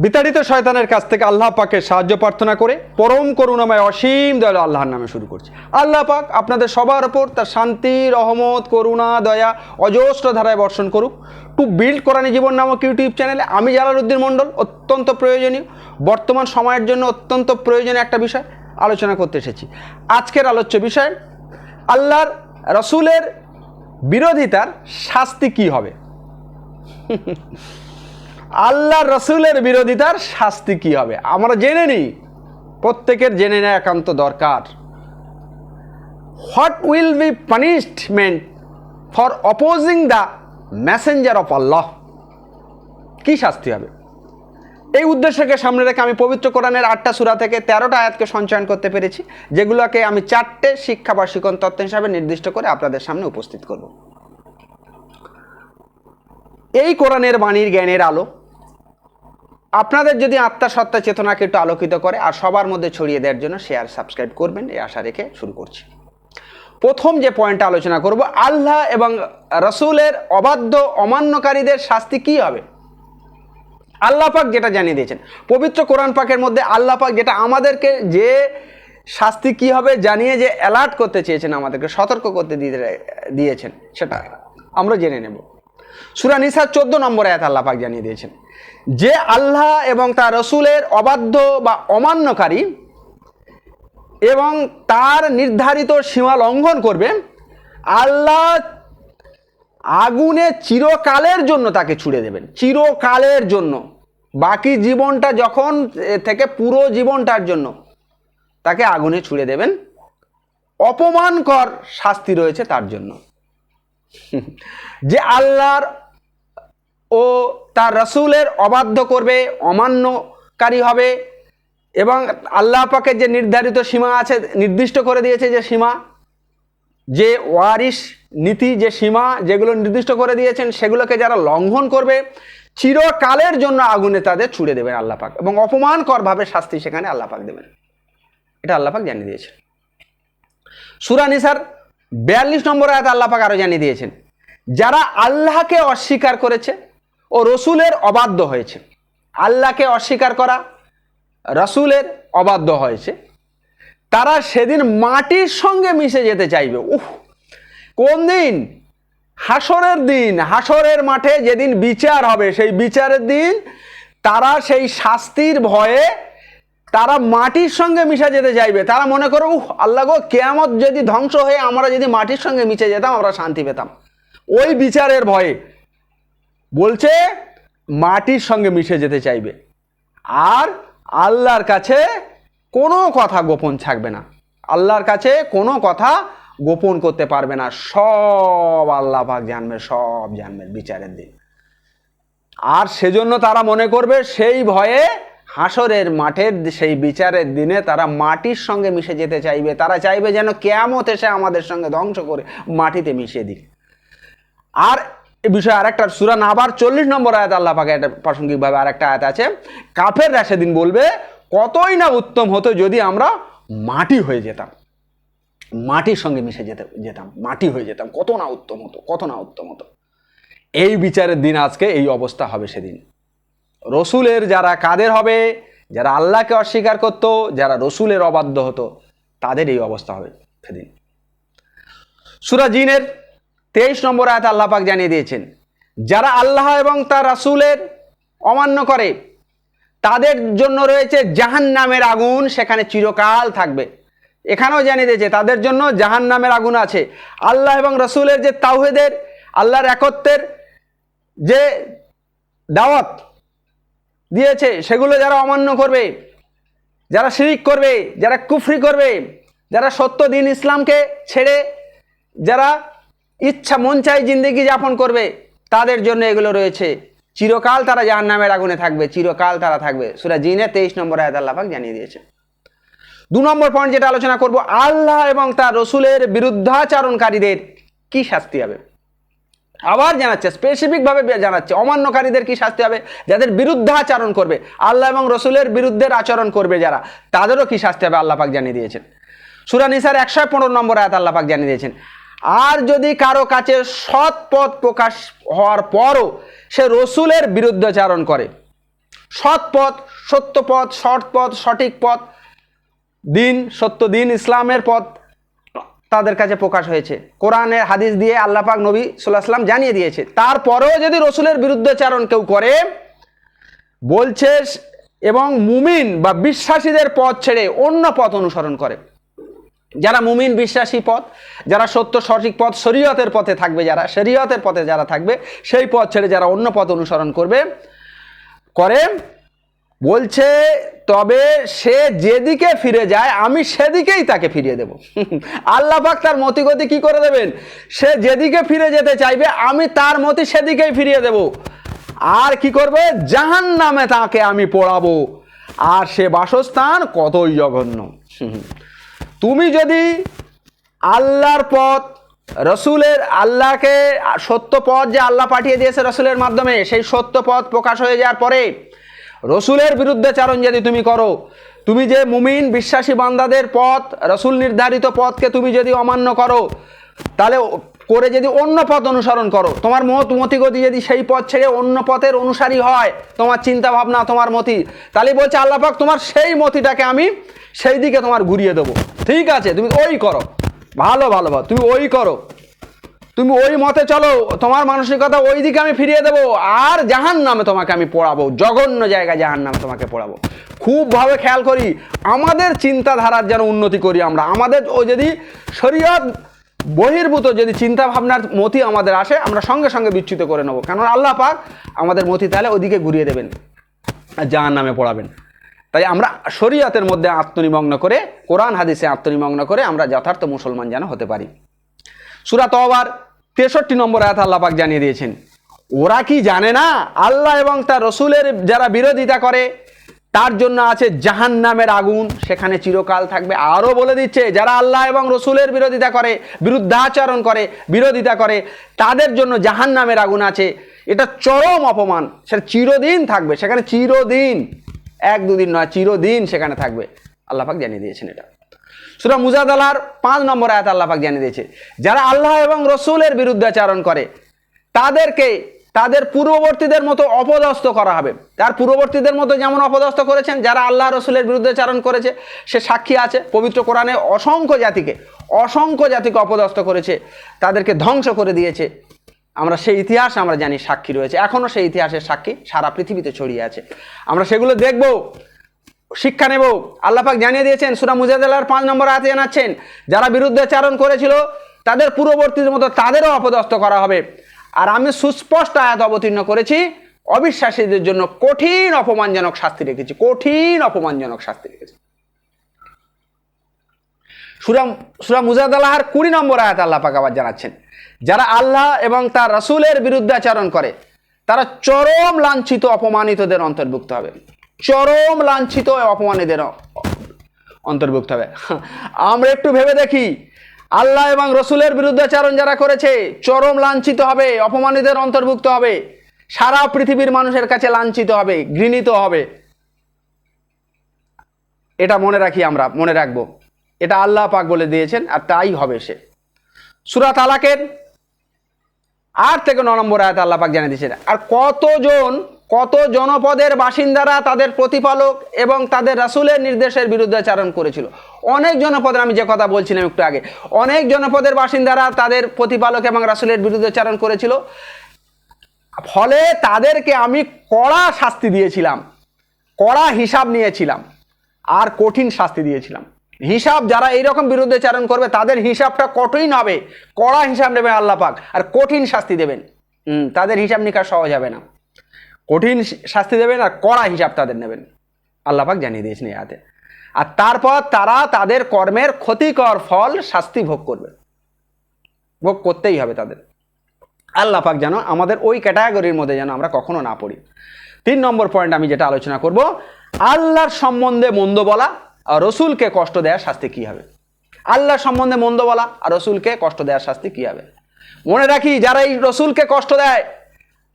বিতাড়িত শয়তানের কাছ থেকে আল্লাহ পাকের সাহায্য প্রার্থনা করে পরম করুণাময় অসীম দয়ালু আল্লাহর নামে শুরু করছি। আল্লাহ পাক আপনাদের সবার ওপর তার শান্তি, রহমত, করুণা, দয়া অজস্র ধারায় বর্ষণ করুক। টু বিল্ড কোরআনি জীবন নামক ইউটিউব চ্যানেলে আমি জালালউদ্দিন মণ্ডল অত্যন্ত প্রয়োজনীয়, বর্তমান সময়ের জন্য অত্যন্ত প্রয়োজনীয় একটা বিষয় আলোচনা করতে এসেছি। আজকের আলোচ্য বিষয় আল্লাহর রসুলের বিরোধিতার শাস্তি কি হবে। আল্লাহ রসুলের বিরোধিতার শাস্তি কি হবে আমরা জেনে নিই, প্রত্যেকের জেনে নেওয়া একান্ত দরকার। What will be punishment for opposing the messenger of Allah, কি শাস্তি হবে? এই উদ্দেশ্যকে সামনে রেখে আমি পবিত্র কোরআনের 8টা সূরা থেকে 13টা আয়াতকে সঞ্চয়ন করতে পেরেছি, যেগুলোকে আমি 4টে শিক্ষা বা শিকন তত্ত্ব হিসাবে নির্দিষ্ট করে আপনাদের সামনে উপস্থিত করব। এই কোরআনের বাণীর জ্ঞানের আলো আপনাদের যদি আত্মা সত্তা চেতনাকে একটু আলোকিত করে আর সবার মধ্যে ছড়িয়ে দেওয়ার জন্য শেয়ার সাবস্ক্রাইব করবেন, এই আশা রেখে শুরু করছি। প্রথম যে পয়েন্টটা আলোচনা করব, আল্লাহ এবং রসুলের অবাধ্য অমান্যকারীদের শাস্তি কি হবে। আল্লাহ পাক যেটা জানিয়ে দিয়েছেন পবিত্র কোরআন পাকের মধ্যে, আল্লাহ পাক যেটা আমাদেরকে যে শাস্তি কি হবে জানিয়ে যে অ্যালার্ট করতে চেয়েছেন, আমাদেরকে সতর্ক করতে দিয়েছেন, সেটা আমরা জেনে নেব। সূরা নিসার 14 নম্বর আয়াত আল্লাহ পাক জানিয়ে দিয়েছেন যে আল্লাহ এবং তার রসুলের অবাধ্য বা অমান্যকারী এবং তার নির্ধারিত সীমা লঙ্ঘন করবে, আল্লাহ আগুনে চিরকালের জন্য তাকে ছুড়ে দেবেন, চিরকালের জন্য। বাকি জীবনটা যখন থেকে পুরো জীবনটার জন্য তাকে আগুনে ছুড়ে দেবেন। অপমানকর শাস্তি রয়েছে তার জন্য। যে আল্লাহর ও তার রসুলের অবাধ্য করবে, অমান্যকারী হবে এবং আল্লাহ পাকের যে নির্ধারিত সীমা আছে, নির্দিষ্ট করে দিয়েছে যে সীমা, যে ওয়ারিশ নীতি, যে সীমা যেগুলো নির্দিষ্ট করে দিয়েছেন, সেগুলোকে যারা লঙ্ঘন করবে চিরকালের জন্য আগুনে তাদের ছুড়ে দেবেন আল্লাহ পাক, এবং অপমানকরভাবে শাস্তি সেখানে আল্লাহ পাক দেবেন। এটা আল্লাহ পাক জানিয়ে দিয়েছেন। সূরা নিসার 42 নম্বর আয়াত আল্লাহ পাক আরো জানিয়ে দিয়েছেন যারা আল্লাহকে অস্বীকার করেছে ও রসুলের অবাধ্য হয়েছে। আল্লাহকে অস্বীকার করা, রসুলের অবাধ্য হয়েছে, তারা সেদিন মাটির সঙ্গে মিশে যেতে চাইবে। কোন দিন? হাসরের দিন, হাসরের মাঠে যেদিন বিচার হবে, সেই বিচারের দিন তারা সেই শাস্তির ভয়ে তারা মাটির সঙ্গে মিশে যেতে চাইবে। তারা মনে করে আল্লাহ গো, কিয়ামত যদি ধ্বংস হয়ে আমরা যদি মাটির সঙ্গে মিশে যেতাম আমরা শান্তি পেতাম। ওই বিচারের ভয়ে বলছে মাটির সঙ্গে মিশে যেতে চাইবে, আর আল্লাহর কাছে কোনো কথা গোপন থাকবে না, আল্লাহর কাছে কোনো কথা গোপন করতে পারবে না। সব আল্লাহ পাক জানবে, সব জানবে বিচারের দিন। আর সেজন্য তারা মনে করবে সেই ভয়ে হাসরের মাঠের সেই বিচারের দিনে তারা মাটির সঙ্গে মিশে যেতে চাইবে। তারা চাইবে যেন কিয়ামত এসে আমাদের সঙ্গে ধ্বংস করে মাটিতে মিশিয়ে দিক। আর এই বিষয়ে আরেকটা সূরা নাবার 40 নম্বর আয়াত আল্লাহ পাক এটা প্রাসঙ্গিকভাবে আরেকটা আয়াত আছে, কাফেররা সেদিন বলবে কতই না উত্তম হতো যদি আমরা মাটি হয়ে যেতাম, মাটির সঙ্গে মিশে যেতাম, মাটি হয়ে যেতাম, কত না উত্তম হতো, কত না উত্তম হতো। এই বিচারের দিন আজকে এই অবস্থা হবে সেদিন। রসুলের যারা কাদের হবে, যারা আল্লাহকে অস্বীকার করত, যারা রসুলের অবাধ্য হতো, তাদের এই অবস্থা হবে সেদিন। সূরা জিনের 23 নম্বর আয়াত আল্লাহ পাক জানিয়ে দিয়েছেন যারা আল্লাহ এবং তার রাসূলের অমান্য করে তাদের জন্য রয়েছে জাহান্নামের আগুন, সেখানে চিরকাল থাকবে। এখানেও জানিয়ে দিয়েছে তাদের জন্য জাহান্নামের আগুন আছে। আল্লাহ এবং রাসূলের যে তাওহীদের, আল্লাহর একত্বের যে দাওয়াত দিয়েছে, সেগুলো যারা অমান্য করবে, যারা শিরিক করবে, যারা কুফরি করবে, যারা সত্য দিন ইসলামকে ছেড়ে যারা ইচ্ছা মন চাই জিন্দেগি যাপন করবে, তাদের জন্য এগুলো রয়েছে। চিরকাল তারা জাহান্নামের আগুনে থাকবে, চিরকাল তারা থাকবে। সূরা জিনের 23 নম্বর আয়াত আল্লাহ পাক জানিয়ে দিয়েছে। 2 নম্বর পয়েন্ট যেটা আলোচনা করব, আল্লাহ এবং তার রসুলের বিরুদ্ধাচরণকারীদের কি শাস্তি হবে। আবার জানাচ্ছে, স্পেসিফিক ভাবে জানাচ্ছে অমান্যকারীদের কি শাস্তি হবে, যাদের বিরুদ্ধাচরণ করবে, আল্লাহ এবং রসুলের বিরুদ্ধে আচরণ করবে যারা, তাদেরও কি শাস্তি হবে আল্লাহ পাক জানিয়ে দিয়েছেন। সূরা নিসার 115 নম্বর আয়াত আল্লাহ পাক জানিয়ে দিয়েছেন আর যদি কারো কাছে সৎ পথ প্রকাশ হওয়ার পরও সে রসুলের বিরুদ্ধাচরণ করে, সৎ পথ, সত্য পথ, সৎ পথ, সঠিক পথ, দিন, সত্য দিন, ইসলামের পথ তাদের কাছে প্রকাশ হয়েছে। কোরআনের হাদিস দিয়ে আল্লাহ পাক নবী সাল্লাল্লাহু আলাইহি ওয়াসাল্লাম জানিয়ে দিয়েছে। তারপরেও যদি রসুলের বিরুদ্ধাচারণ কেউ করে, বলছে এবং মুমিন বা বিশ্বাসীদের পথ ছেড়ে অন্য পথ অনুসরণ করে, যারা মুমিন বিশ্বাসী পথ, যারা সত্য সঠিক পথ, শরীয়তের পথে থাকবে, যারা শরীয়তের পথে যারা থাকবে, সেই পথ ছেড়ে যারা অন্য পথ অনুসরণ করে, বলছে তবে সে যেদিকে ফিরে যায় আমি সেদিকেই তাকে ফিরিয়ে দেব। আল্লাহ পাক তার মতিগতি কি করে দেবেন? সে যেদিকে ফিরে যেতে চাইবে আমি তার মতি সেদিকেই ফিরিয়ে দেব। আর কি করবে? জাহান্নামে তাকে আমি পোড়াবো, আর সে বাসস্থান কতই জঘন্য। তুমি যদি আল্লাহর পথ, রসুলের, আল্লাহকে সত্য পথ যে আল্লাহ পাঠিয়ে দিয়েছে রসুলের মাধ্যমে, সেই সত্য পথ প্রকাশ হয়ে যাওয়ার পরে রসুলের বিরুদ্ধাচারণ যদি তুমি করো, তুমি যে মুমিন বিশ্বাসী বান্দাদের পথ, রসুল নির্ধারিত পথকে তুমি যদি অমান্য করো, তাহলে করে যদি অন্য পথ অনুসরণ করো, তোমার মতিগতি যদি সেই পথ ছেড়ে অন্য পথের অনুসারী হয়, তোমার চিন্তা ভাবনা, তোমার মতি, তাহলে বলছে আল্লাহ পাক তোমার সেই মতিটাকে আমি সেই দিকে তোমার ঘুরিয়ে দেবো। ঠিক আছে, তুমি ওই করো, ভালো, তুমি ওই করো, তুমি ওই মতে চলো, তোমার মানসিকতা ওই দিকে আমি ফিরিয়ে দেবো, আর জাহান্নামে তোমাকে আমি পোড়াবো, জঘন্য জায়গায় জাহান্নামে তোমাকে পোড়াবো। খুব ভাবে খেয়াল করি, আমাদের চিন্তাধারার যেন উন্নতি করি আমরা। আমাদের ও যদি শরীয়ত বহির্ভূত যদি চিন্তা ভাবনার মতি আমাদের আসে, আমরা সঙ্গে সঙ্গে বিচ্যুত করে নেবো, কারণ আল্লাহ পাক আমাদের মতি তাহলে ওদিকে ঘুরিয়ে দেবেন, জাহান্নামে পোড়াবেন। তাই আমরা শরীয়তের মধ্যে আত্মনিমগ্ন করে, কোরআন হাদিসে আত্মনিমগ্ন করে আমরা যথার্থ মুসলমান যেন হতে পারি। সূরা তওবার 63 নম্বর আয়াত আল্লাহ পাক জানিয়ে দিয়েছেন, ওরা কি জানে না আল্লাহ এবং তার রসুলের যারা বিরোধিতা করে তার জন্য আছে জাহান্নামের আগুন, সেখানে চিরকাল থাকবে। আরও বলে দিচ্ছে যারা আল্লাহ এবং রসুলের বিরোধিতা করে, বিরুদ্ধাচরণ করে, বিরোধিতা করে, তাদের জন্য জাহান্নামের আগুন আছে। এটা চরম অপমান, সেটা চিরদিন থাকবে সেখানে, চিরদিন, 1-2 দিন নয়, চিরদিন সেখানে থাকবে। আল্লাহ পাক জানিয়ে দিয়েছেন এটা। সূরা মুজাদালার 5 নম্বর আয়াত আল্লাহ পাক জানিয়ে দিয়েছে, যারা আল্লাহ এবং রসুলের বিরুদ্ধাচরণ করে তাদেরকে তাদের পূর্ববর্তীদের মতো অপদস্থ করা হবে। তার পূর্ববর্তীদের মতো যেমন অপদস্থ করেছেন, যারা আল্লাহ রসুলের বিরুদ্ধাচরণ করেছে সে সাক্ষী আছে, পবিত্র কোরআনে অসংখ্য জাতিকে অপদস্থ করেছে, তাদেরকে ধ্বংস করে দিয়েছে। আমরা সেই ইতিহাস আমরা জানি, সাক্ষী রয়েছে, এখনও সেই ইতিহাসের সাক্ষী সারা পৃথিবীতে ছড়িয়ে আছে। আমরা সেগুলো দেখব, শিক্ষা নেব। আল্লাহ পাক জানিয়ে দিয়েছেন, সূরা মুজাদালার 5 নম্বর আয়াতে জানাচ্ছেন, যারা বিরুদ্ধাচরণ করেছিল তাদের পূর্ববর্তীদের মতো তাদেরও অপদস্থ করা হবে। আর আমি সুস্পষ্ট আয়াত অবতীর্ণ করেছি, অবিশ্বাসীদের জন্য কঠিন অপমানজনক শাস্তি রেখেছি, কঠিন অপমানজনক শাস্তি রেখেছি। সূরা মুজাদালার 20 নম্বর আয়াত আল্লাহ পাক আবার জানাচ্ছেন, যারা আল্লাহ এবং তার রাসূলের বিরুদ্ধাচরণ করে তারা চরম লাঞ্ছিত অপমানিতদের অন্তর্ভুক্ত হবে, চরম লাঞ্ছিত অপমানিতদের অন্তর্ভুক্ত হবে। আমরা একটু ভেবে দেখি, আল্লাহ এবং রসুলের বিরুদ্ধাচরণ যারা করেছে চরম লাঞ্ছিত হবে, অপমানিতদের অন্তর্ভুক্ত হবে, সারা পৃথিবীর মানুষের কাছে লাঞ্ছিত হবে, ঘৃণিত হবে। এটা মনে রাখি, আমরা মনে রাখবো, এটা আল্লাহ পাক বলে দিয়েছেন, আর তাই হবে। সে সূরা তালাকের 8 থেকে 9 নম্বর আয়াত আল্লাহ পাক জানিয়ে দিয়েছেন, আর কত জনপদের বাসিন্দারা তাদের প্রতিপালক এবং তাদের রাসূলের নির্দেশের বিরুদ্ধাচরণ করেছিল। অনেক জনপদের, আমি যে কথা বলছিলাম একটু আগে, অনেক জনপদের বাসিন্দারা তাদের প্রতিপালক এবং রাসূলের বিরুদ্ধাচরণ করেছিল, ফলে তাদেরকে আমি কড়া শাস্তি দিয়েছিলাম, কড়া হিসাব নিয়েছিলাম, আর কঠিন শাস্তি দিয়েছিলাম। হিসাব, যারা এইরকম বিরুদ্ধাচরণ করবে তাদের হিসাবটা কঠিন হবে, কড়া হিসাব নেবেন আল্লাহ পাক, আর কঠিন শাস্তি দেবেন। তাদের হিসাব নিকাশ সহজ হবে না, কঠিন শাস্তি দেবেন আর কড়া হিসাব তাদের নেবেন, আল্লাহ পাক জানিয়ে দিয়েছেন এই আয়াতে। আর তারপর তারা তাদের কর্মের ক্ষতিকর ফল শাস্তি ভোগ করবে, ভোগ করতেই হবে তাদের। আল্লাহ পাক যেন আমাদের ওই ক্যাটাগরির মধ্যে যেন আমরা কখনো না পড়ি। 3 নম্বর পয়েন্ট আমি যেটা আলোচনা করব, আল্লাহর সম্বন্ধে মন্দ বলা আর রসুলকে কষ্ট দেওয়ার শাস্তি কি হবে। আল্লাহর সম্বন্ধে মন্দ বলা আর রসুলকে কষ্ট দেওয়ার শাস্তি কি হবে। মনে রাখি, যারা এই রসুলকে কষ্ট দেয়,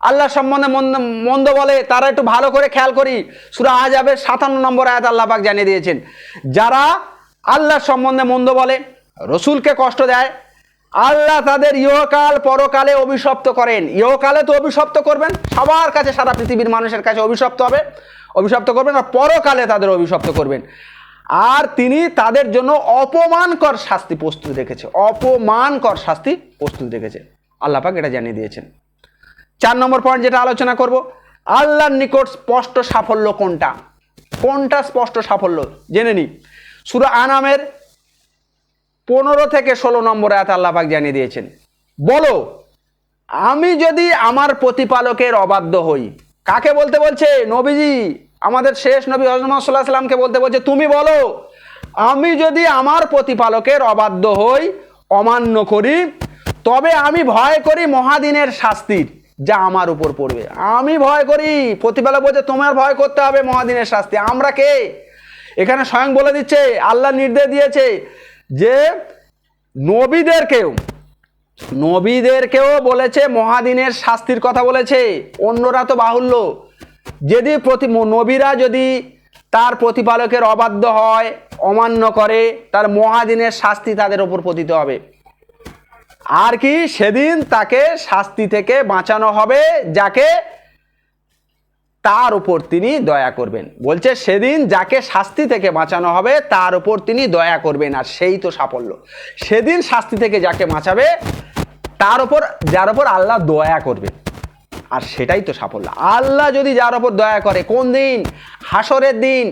আল্লাহর সম্বন্ধে মন্দ বলে, তারা একটু ভালো করে খেয়াল করি, সূরা আহজাবের 57 নম্বর আয়াত আল্লাহ পাক জানিয়ে দিয়েছেন, যারা আল্লাহর সম্বন্ধে মন্দ বলে, রসুলকে কষ্ট দেয়, আল্লাহ তাদের ইহকাল পরকালে অভিশপ্ত করেন। ইহকালে তো অভিশপ্ত করবেন, সবার কাছে, সারা পৃথিবীর মানুষের কাছে অভিশপ্ত হবে। অভিশপ্ত করবেন, আর পরকালে তাদের অভিশপ্ত করবেন। আর তিনি তাদের জন্য অপমানকর শাস্তি প্রস্তুত রেখেছে, অপমানকর শাস্তি প্রস্তুত রেখেছে। আল্লাহ পাক এটা জানিয়ে দিয়েছেন। 4 নম্বর পয়েন্ট যেটা আলোচনা করব, আল্লাহর নিকট স্পষ্ট সাফল্য কোনটা, কোনটা স্পষ্ট সাফল্য জেনে নিই। সূরা আনামের 15 থেকে 16 নম্বর আয়াতে আল্লাহ পাক জানিয়ে দিয়েছেন, বলো আমি যদি আমার প্রতিপালকের অবাধ্য হই। কাকে বলতে বলছে? নবীজি, আমাদের শেষ নবী হযরত মুহাম্মদ সাল্লাল্লাহু আলাইহি ওয়াসাল্লামকে বলতে বলছে, তুমি বলো আমি যদি আমার প্রতিপালকের অবাধ্য হই, অমান্য করি, তবে আমি ভয় করি মহাদিনের শাস্তির যা আমার উপর পড়বে। আমি ভয় করি, প্রতিপালক বলছে তোমার ভয় করতে হবে মহাদিনের শাস্তি। আমরা কে? এখানে স্বয়ং বলে দিচ্ছে, আল্লাহ নির্দেশ দিয়েছে যে নবীদেরকেও বলেছে মহাদিনের শাস্তির কথা বলেছে, অন্যরা তো বাহুল্য। যদি নবীরা যদি তার প্রতিপালকের অবাধ্য হয়, অমান্য করে, তার মহাদিনের শাস্তি তাদের ওপর পতিত হবে। আর কি, সেদিন তাকে শাস্তি থেকে বাঁচানো হবে যাকে তার উপর তিনি দয়া করবেন। বলছে সেদিন যাকে শাস্তি থেকে বাঁচানো হবে তার উপর তিনি দয়া করবেন, আর সেই তো সাফল্য। সেদিন শাস্তি থেকে যাকে বাঁচাবে তার উপর, যার উপর আল্লাহ দয়া করবে, আর সেটাই তো সাফল্য। আল্লাহ যদি যার উপর দয়া করে, কোন দিন? হাসরের দিন,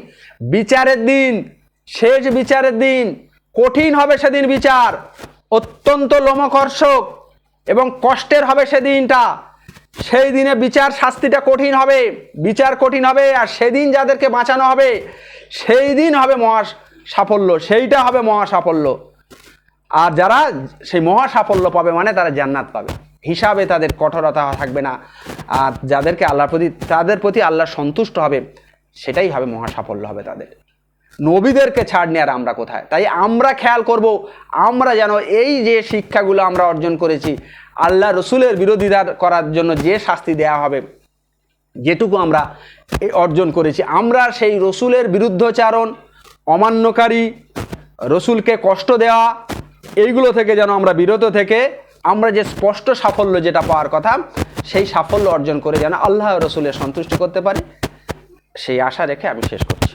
বিচারের দিন, শেষ বিচারের দিন। কঠিন হবে সেদিন বিচার, অত্যন্ত লোমকর্ষক এবং কষ্টের হবে সেদিনটা। সেই দিনে বিচার শাস্তিটা কঠিন হবে, বিচার কঠিন হবে, আর সেদিন যাদেরকে বাঁচানো হবে সেই দিন হবে মহা সাফল্য, সেইটা হবে মহা সাফল্য। আর যারা সেই মহা সাফল্য পাবে মানে তারা জান্নাত পাবে, হিসাবে তাদের কঠোরতা থাকবে না, আর যাদেরকে তাদের প্রতি আল্লাহ সন্তুষ্ট হবে সেটাই হবে মহা সাফল্য হবে তাদের। নবীদেরকে ছাড় নিয়ে আর আমরা কোথায়? তাই আমরা খেয়াল করব, আমরা যেন এই যে শিক্ষাগুলো আমরা অর্জন করেছি, আল্লাহ রসুলের বিরোধিতা করার জন্য যে শাস্তি দেয়া হবে, যেটুকু আমরা অর্জন করেছি, আমরা সেই রসুলের বিরুদ্ধচারণ, অমান্যকারী, রসুলকে কষ্ট দেওয়া, এইগুলো থেকে যেন আমরা বিরত থেকে আমরা যে স্পষ্ট সাফল্য যেটা পাওয়ার কথা, সেই সাফল্য অর্জন করে যেন আল্লাহ রসুলের সন্তুষ্ট করতে পারি, সেই আশা রেখে আমি শেষ করছি।